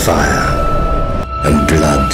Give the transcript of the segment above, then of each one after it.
fire and blood.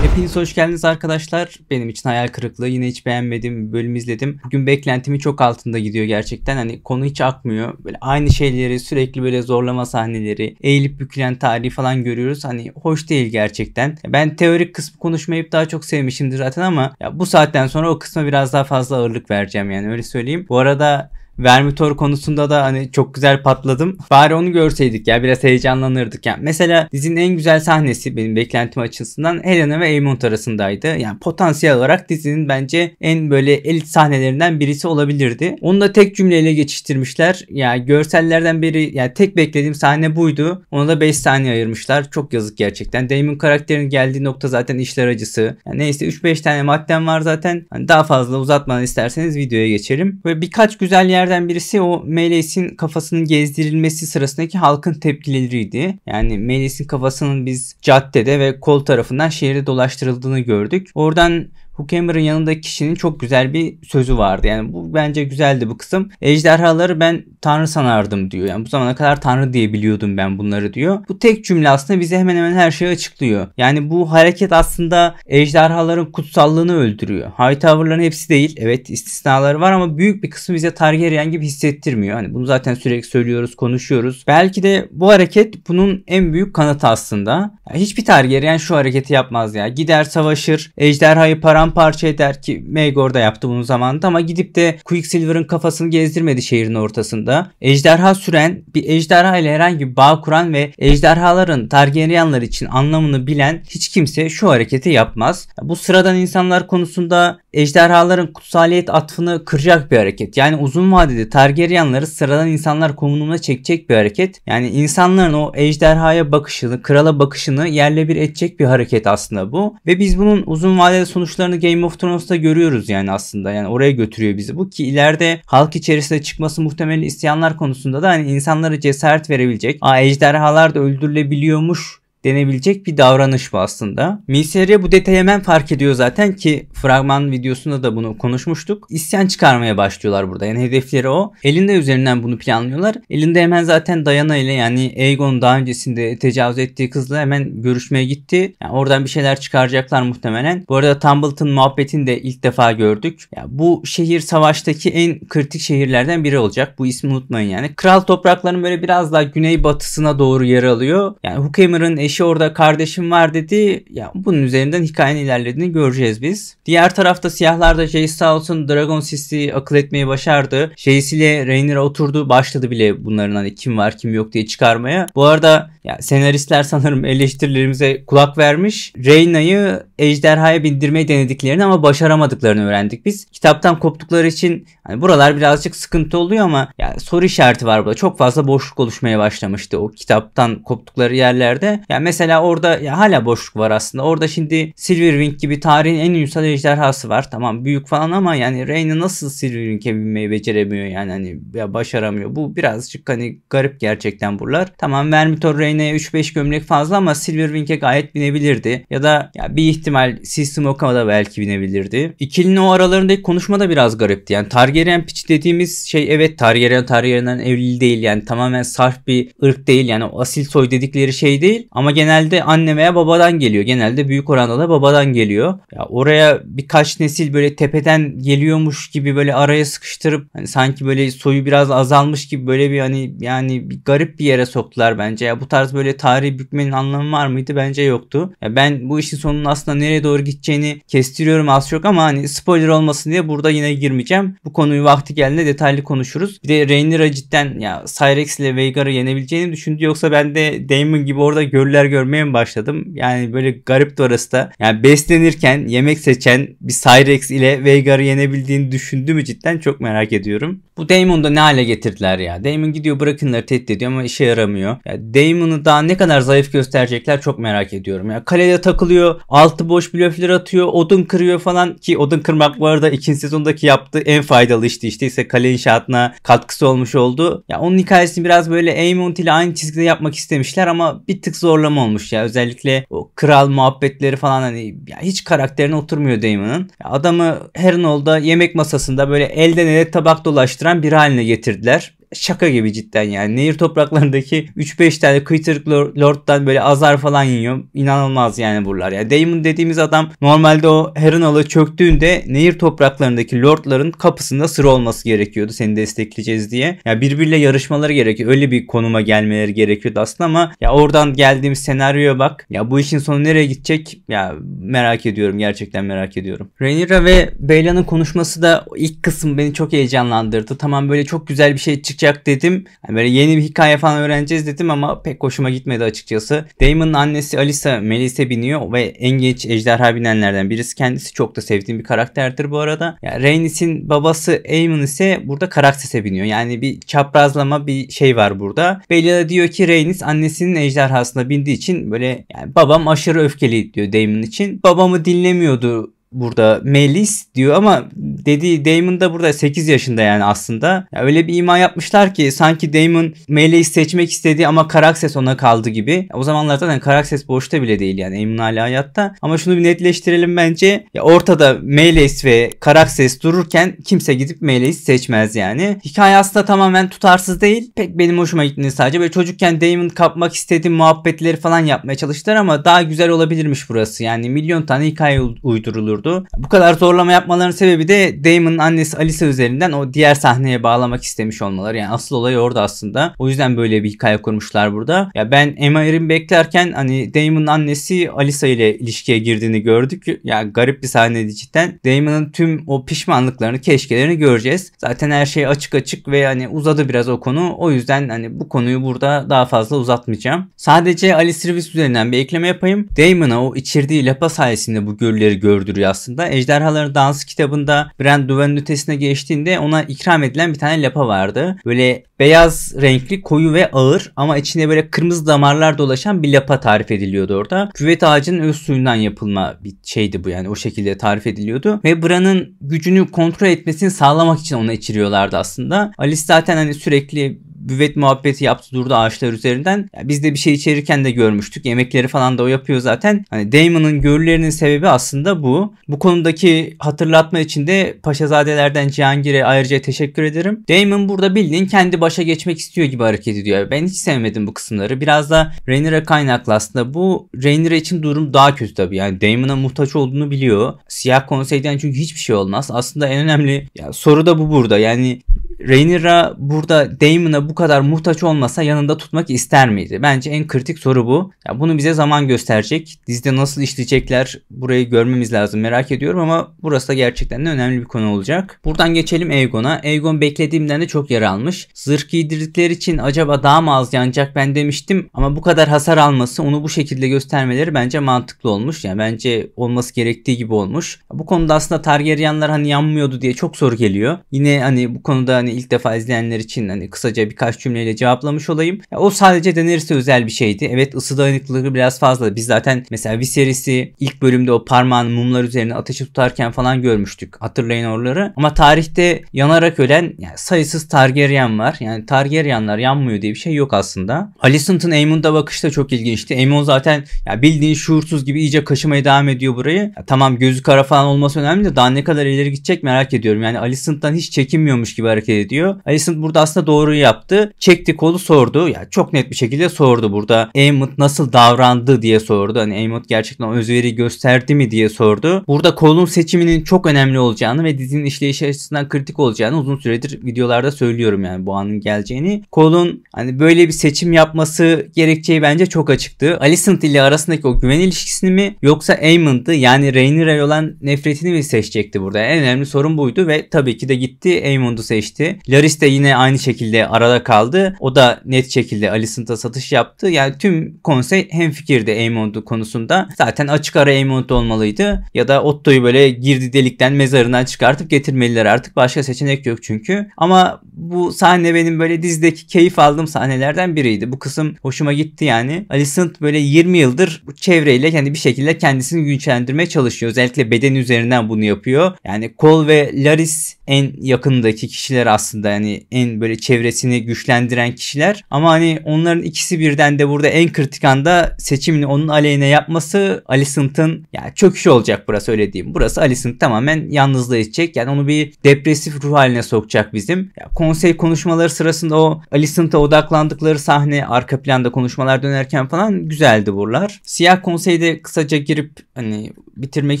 Hepiniz hoş geldiniz arkadaşlar. Benim için hayal kırıklığı. Yine hiç beğenmediğim bir bölüm izledim. Bugün beklentimi çok altında gidiyor gerçekten. Hani konu hiç akmıyor. Böyle aynı şeyleri sürekli böyle zorlama sahneleri, eğilip bükülen tarihi falan görüyoruz. Hani hoş değil gerçekten. Ben teorik kısmı konuşmayıp daha çok sevmişimdir zaten ama ya bu saatten sonra o kısma biraz daha fazla ağırlık vereceğim yani öyle söyleyeyim. Bu arada Vermithor konusunda da hani çok güzel patladım. Bari onu görseydik ya biraz heyecanlanırdık yani. Mesela dizinin en güzel sahnesi benim beklentim açısından Helena ve Aemond arasındaydı. Yani potansiyel olarak dizinin bence en böyle elit sahnelerinden birisi olabilirdi. Onu da tek cümleyle geçiştirmişler. Ya görsellerden biri yani tek beklediğim sahne buydu. Ona da 5 saniye ayırmışlar. Çok yazık gerçekten. Daemon karakterinin geldiği nokta zaten işler acısı. Yani neyse 3-5 tane maddem var zaten. Hani daha fazla uzatmadan isterseniz videoya geçelim. Böyle birkaç güzel yerden birisi o Meleys'in kafasının gezdirilmesi sırasındaki halkın tepkileriydi. Yani Meleys'in kafasının biz caddede ve kol tarafından şehirde dolaştırıldığını gördük. Oradan Hookemer'ın yanındaki kişinin çok güzel bir sözü vardı. Yani bu bence güzeldi bu kısım. Ejderhaları ben tanrı sanardım diyor. Yani bu zamana kadar tanrı diye biliyordum ben bunları diyor. Bu tek cümle aslında bize hemen hemen her şeyi açıklıyor. Yani bu hareket aslında ejderhaların kutsallığını öldürüyor. Hightower'ların hepsi değil. Evet istisnaları var ama büyük bir kısmı bize Targaryen gibi hissettirmiyor. Hani bunu zaten sürekli söylüyoruz, konuşuyoruz. Belki de bu hareket bunun en büyük kanıtı aslında. Yani hiçbir Targaryen şu hareketi yapmaz ya. Gider savaşır, ejderhayı paramparça eder ki Maegor da yaptı bunu zamanında ama gidip de Quicksilver'ın kafasını gezdirmedi şehrin ortasında. Ejderha süren, bir ejderha ile herhangi bir bağ kuran ve ejderhaların Targaryenlar için anlamını bilen hiç kimse şu hareketi yapmaz. Bu sıradan insanlar konusunda ejderhaların kutsaliyet atfını kıracak bir hareket. Yani uzun vadede Targaryenları sıradan insanlar konumuna çekecek bir hareket. Yani insanların o ejderhaya bakışını, krala bakışını yerle bir edecek bir hareket aslında bu. Ve biz bunun uzun vadede sonuçlarını Game of Thrones'ta görüyoruz yani aslında. Yani oraya götürüyor bizi bu ki ileride halk içerisinde çıkması muhtemelen isyanlar konusunda da hani insanlara cesaret verebilecek. Ejderhalar da öldürülebiliyormuş denebilecek bir davranış bu aslında. Mysaria bu detayı hemen fark ediyor zaten ki fragman videosunda da bunu konuşmuştuk. İsyan çıkarmaya başlıyorlar burada. Yani hedefleri o. Elinde üzerinden bunu planlıyorlar. Elinde hemen zaten Diana ile yani Aegon daha öncesinde tecavüz ettiği kızla hemen görüşmeye gitti. Yani oradan bir şeyler çıkaracaklar muhtemelen. Bu arada Tumbleton muhabbetini de ilk defa gördük. Ya bu şehir savaştaki en kritik şehirlerden biri olacak. Bu ismi unutmayın yani. Kral topraklarının böyle biraz daha güneybatısına doğru yer alıyor. Yani Hookemer'ın eşi orada kardeşim var dedi. Ya bunun üzerinden hikayenin ilerlediğini göreceğiz biz. Diğer tarafta siyahlar da Jace sağ olsun Dragon Sis'i akıl etmeyi başardı. Jace ile Rhaenyra oturdu. Başladı bile bunların hani kim var kim yok diye çıkarmaya. Bu arada ya senaristler sanırım eleştirilerimize kulak vermiş. Rhaenyra'yı ejderhaya bindirmeyi denediklerini ama başaramadıklarını öğrendik biz. Kitaptan koptukları için hani buralar birazcık sıkıntı oluyor ama ya soru işareti var burada. Çok fazla boşluk oluşmaya başlamıştı o kitaptan koptukları yerlerde. Ya mesela orada ya hala boşluk var aslında. Orada şimdi Silverwing gibi tarihin en ünsal ejderhası var. Tamam büyük falan ama yani Rhaenyra nasıl Silverwing'e binmeyi beceremiyor yani hani ya başaramıyor. Bu birazcık hani garip gerçekten buralar. Tamam Vermithor Rhaenyra'ya 3-5 gömlek fazla ama Silverwing'e gayet binebilirdi. Ya da ya bir ihtimal Sea Smoke'a da belki binebilirdi. İkilinin o aralarındaki konuşma da biraz garipti. Yani Targaryen piç dediğimiz şey evet Targaryen'den evli değil yani tamamen sarf bir ırk değil yani o asil soy dedikleri şey değil ama genelde anne veya babadan geliyor. Genelde büyük oranda da babadan geliyor. Ya oraya birkaç nesil böyle tepeden geliyormuş gibi böyle araya sıkıştırıp hani sanki böyle soyu biraz azalmış gibi böyle bir hani yani bir garip bir yere soktular bence. Ya bu tarz böyle tarihi bükmenin anlamı var mıydı? Bence yoktu. Ya ben bu işin sonunun aslında nereye doğru gideceğini kestiriyorum az çok ama hani spoiler olmasın diye burada yine girmeyeceğim. Bu konuyu vakti geldiğinde detaylı konuşuruz. Bir de Rhaenyra cidden ya Syrax ile Vhagar'ı yenebileceğini düşündü yoksa ben de Daemon gibi orada görüler görmeye mi başladım? Yani böyle garipti orası da. Yani beslenirken yemek seçen bir Syrax ile Vhagar'ı yenebildiğini düşündü mü cidden çok merak ediyorum. Bu Daemon'u da ne hale getirdiler ya. Daemon gidiyor Bracken'ları tehdit ediyor ama işe yaramıyor. Ya Daemon'u daha ne kadar zayıf gösterecekler çok merak ediyorum. Ya kalede takılıyor, altı boş blöfler atıyor, odun kırıyor falan ki odun kırmak bu arada ikinci sezondaki yaptığı en faydalı işti işte ise kale inşaatına katkısı olmuş oldu. Ya onun hikayesini biraz böyle Aemond ile aynı çizgide yapmak istemişler ama bir tık zorlama olmuş ya. Özellikle o kral muhabbetleri falan hani ya hiç karakterine oturmuyor Daemon'ın. Adamı Harrenhal'da yemek masasında böyle elden ele tabak dolaştıran bir haline getirdiler. şaka gibi cidden yani. Nehir topraklarındaki 3-5 tane kıytırık lord'dan böyle azar falan yiyor. İnanılmaz yani buralar. Yani Daemon dediğimiz adam normalde o Harrenhal'a çöktüğünde nehir topraklarındaki lordların kapısında sıra olması gerekiyordu. Seni destekleyeceğiz diye. Ya birbiriyle yarışmaları gerekiyor. Öyle bir konuma gelmeleri gerekiyordu aslında ama ya oradan geldiğimiz senaryoya bak. Ya bu işin sonu nereye gidecek? Ya merak ediyorum. Gerçekten merak ediyorum. Rhaenyra ve Baela'nın konuşması da ilk kısım beni çok heyecanlandırdı. Tamam böyle çok güzel bir şey çıkacak dedim. Yani böyle yeni bir hikaye falan öğreneceğiz dedim ama pek hoşuma gitmedi açıkçası. Daemon'un annesi Alyssa Meleys'e biniyor ve en genç ejderha binenlerden birisi kendisi. Çok da sevdiğim bir karakterdir bu arada. Yani Rhaenys'in babası Aemon ise burada Caraxes'e biniyor. Yani bir çaprazlama bir şey var burada. Baela diyor ki Rhaenys annesinin ejderhasına bindiği için böyle yani babam aşırı öfkeli diyor Daemon için. Babamı dinlemiyordu burada Meleys diyor ama dediği Daemon da burada 8 yaşında yani aslında. Ya öyle bir ima yapmışlar ki sanki Daemon Meleys seçmek istedi ama Caraxes ona kaldı gibi. O zamanlar zaten Caraxes boşta bile değil yani. Aemon hala hayatta. Ama şunu bir netleştirelim bence. Ya ortada Meleys ve Caraxes dururken kimse gidip Meleys seçmez yani. Hikaye aslında tamamen tutarsız değil. Pek benim hoşuma gittiğini sadece. Böyle çocukken Daemon kapmak istediğim muhabbetleri falan yapmaya çalıştılar ama daha güzel olabilirmiş burası. Yani milyon tane hikaye uydurulur. Bu kadar zorlama yapmalarının sebebi de Daemon'un annesi Alyssa üzerinden o diğer sahneye bağlamak istemiş olmaları. Yani asıl olay orada aslında. O yüzden böyle bir hikaye kurmuşlar burada. Ya ben Aemma Iryn beklerken hani Daemon'un annesi Alyssa ile ilişkiye girdiğini gördük. Ya garip bir sahneydi cidden. Daemon'un tüm o pişmanlıklarını, keşkelerini göreceğiz. Zaten her şey açık açık ve hani uzadı biraz o konu. O yüzden hani bu konuyu burada daha fazla uzatmayacağım. Sadece Alyssa Rhys üzerinden bir ekleme yapayım. Daemon'a o içirdiği lapa sayesinde bu gölleri gördürüyor aslında. Ejderhaların Dansı kitabında Bran duvarın ötesine geçtiğinde ona ikram edilen bir tane lapa vardı. Böyle beyaz renkli, koyu ve ağır ama içinde böyle kırmızı damarlar dolaşan bir lapa tarif ediliyordu orada. Küvet ağacının öz suyundan yapılma bir şeydi bu yani. O şekilde tarif ediliyordu. Ve Bran'ın gücünü kontrol etmesini sağlamak için ona içiriyorlardı aslında. Alice zaten hani sürekli büvet muhabbeti yaptı durdu ağaçlar üzerinden. Ya biz de bir şey içerirken de görmüştük. Yemekleri falan da o yapıyor zaten. Hani Daemon'un görülerinin sebebi aslında bu. Bu konudaki hatırlatma için de Paşazadelerden Cihangir'e ayrıca teşekkür ederim. Daemon burada bildiğin kendi başa geçmek istiyor gibi hareket ediyor. Ben hiç sevmedim bu kısımları. Biraz da Rhaenyra kaynaklı aslında. Bu Rhaenyra için durum daha kötü tabii. Yani Daemon'a muhtaç olduğunu biliyor. Siyah Konsey'den çünkü hiçbir şey olmaz. Aslında en önemli soru da bu burada. Yani Rhaenyra burada Daemon'a bu kadar muhtaç olmasa yanında tutmak ister miydi? Bence en kritik soru bu. Ya bunu bize zaman gösterecek. Dizide nasıl işleyecekler burayı görmemiz lazım. Merak ediyorum ama burası da gerçekten de önemli bir konu olacak. Buradan geçelim Aegon'a. Aegon beklediğimden de çok yara almış. Zırh giydirdikleri için acaba daha mı az yanacak ben demiştim. Ama bu kadar hasar alması, onu bu şekilde göstermeleri bence mantıklı olmuş. Yani bence olması gerektiği gibi olmuş. Bu konuda aslında Targaryenlar hani yanmıyordu diye çok soru geliyor. Yine hani bu konuda hani ilk defa izleyenler için hani kısaca birkaç cümleyle cevaplamış olayım. Ya o sadece Daenerys'e özel bir şeydi. Evet, ısı dayanıklılığı biraz fazla. Biz zaten mesela Viserys'i ilk bölümde o parmağını mumlar üzerine ateşi tutarken falan görmüştük. Hatırlayın oraları. Ama tarihte yanarak ölen yani sayısız Targaryen var. Yani Targaryenlar yanmıyor diye bir şey yok aslında. Alicent'ın Aemon'da bakışı da çok ilginçti. Aemon zaten ya bildiğin şuursuz gibi iyice kaşımaya devam ediyor burayı. Ya tamam gözü kara falan olması önemli de daha ne kadar ileri gidecek merak ediyorum. Yani Alicent'tan hiç çekinmiyormuş gibi hareket ediyor. Alicent burada aslında doğruyu yaptı. Çekti kolu sordu. Ya çok net bir şekilde sordu burada. Aemon nasıl davrandı diye sordu. Hani Aemon gerçekten özveri gösterdi mi diye sordu. Burada kolun seçiminin çok önemli olacağını ve dizinin işleyişi açısından kritik olacağını uzun süredir videolarda söylüyorum yani bu anın geleceğini. Cole'un hani böyle bir seçim yapması gerekeceği bence çok açıktı. Alicent ile arasındaki o güven ilişkisini mi yoksa Aemon'dı yani Rhaenyra'ya olan nefretini mi seçecekti burada? En önemli sorun buydu ve tabii ki de gitti Aemon'u seçti. Larys de yine aynı şekilde arada kaldı. O da net şekilde Alicent'a satış yaptı. Yani tüm konsey hemfikirdi Aemon'u konusunda. Zaten açık ara Aemon'da olmalıydı. Ya da Otto'yu böyle girdi delikten mezarından çıkartıp getirmeliler artık. Başka seçenek yok çünkü. Ama bu sahne benim böyle dizideki keyif aldığım sahnelerden biriydi. Bu kısım hoşuma gitti yani. Alicent böyle 20 yıldır bu çevreyle yani bir şekilde kendisini güçlendirmeye çalışıyor. Özellikle beden üzerinden bunu yapıyor. Yani Cole ve Larys en yakındaki kişiler kişiler aslında, yani en böyle çevresini güçlendiren kişiler. Ama hani onların ikisi birden de burada en kritik anda seçimini onun aleyhine yapması Alicent'ın ya çöküşü olacak burası, öyle diyeyim. Burası Alicent tamamen yalnızlığa itecek. Yani onu bir depresif ruh haline sokacak bizim. Ya, konsey konuşmaları sırasında o Alicent'a odaklandıkları sahne, arka planda konuşmalar dönerken falan güzeldi buralar. Siyah konseyde kısaca girip hani bitirmek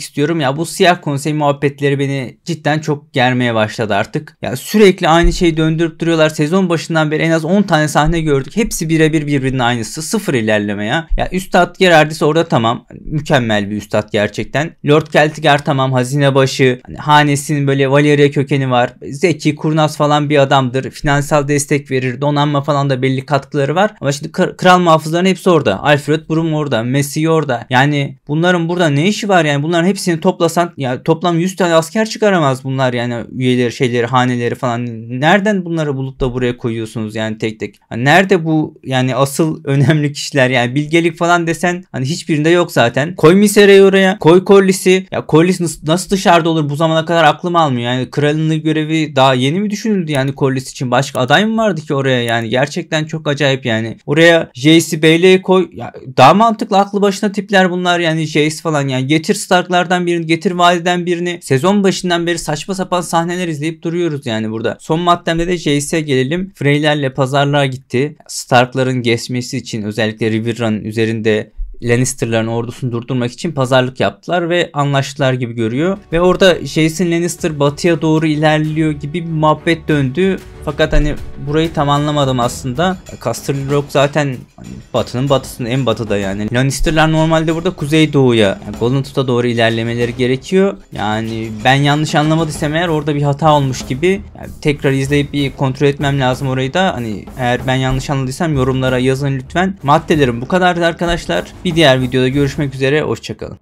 istiyorum. Ya bu siyah konsey muhabbetleri beni cidden çok germeye başladı artık. Ya sürekli aynı şeyi döndürüp duruyorlar. Sezon başından beri en az 10 tane sahne gördük. Hepsi birebir birbirinin aynısı. Sıfır ilerleme ya. Ya Üstad Gerardis orada tamam. Mükemmel bir üstad gerçekten. Lord Celtigar tamam. Hazinebaşı. Hani hanesinin böyle Valyria kökeni var. Zeki, kurnaz falan bir adamdır. Finansal destek verir. Donanma falan da belli katkıları var. Ama şimdi kral muhafızların hepsi orada. Alfred Brum orada. Messi orada. Yani bunların burada ne işi var yani? Bunların hepsini toplasan ya toplam 100 tane asker çıkaramaz bunlar yani, üyeleri, şeyleri, haneleri falan. Nereden bunları bulup da buraya koyuyorsunuz yani tek tek? Hani nerede bu yani asıl önemli kişiler yani, bilgelik falan desen hani hiçbirinde yok zaten. Koy Misere'yi oraya, koy Corlys'i. Ya Corlys nasıl dışarıda olur, bu zamana kadar aklım almıyor. Yani kralın görevi daha yeni mi düşünüldü yani Corlys için? Başka aday mı vardı ki oraya yani? Gerçekten çok acayip yani. Oraya Jace'i Bailey'e koy. Ya daha mantıklı, aklı başına tipler bunlar yani, Jace falan yani. Getir Stark'lardan birini, getir vadiden birini. Sezon başından beri saçma sapan sahneler izleyip duruyoruz yani burada. Son maddemde de Jace'e gelelim. Freylerle pazarlığa gitti. Stark'ların geçmesi için özellikle Riverrun'ın üzerinde Lannister'ların ordusunu durdurmak için pazarlık yaptılar ve anlaştılar gibi görüyor. Ve orada Jason Lannister batıya doğru ilerliyor gibi bir muhabbet döndü. Fakat hani burayı tam anlamadım aslında. Casterly Rock zaten batının batısında, en batıda yani. Lannister'lar normalde burada kuzeydoğuya, yani Golden Tooth'a doğru ilerlemeleri gerekiyor. Yani ben yanlış anlamadıysam eğer orada bir hata olmuş gibi. Yani tekrar izleyip bir kontrol etmem lazım orayı da. Hani eğer ben yanlış anladıysam yorumlara yazın lütfen. Maddelerim bu kadardı arkadaşlar. Bir diğer videoda görüşmek üzere. Hoşçakalın.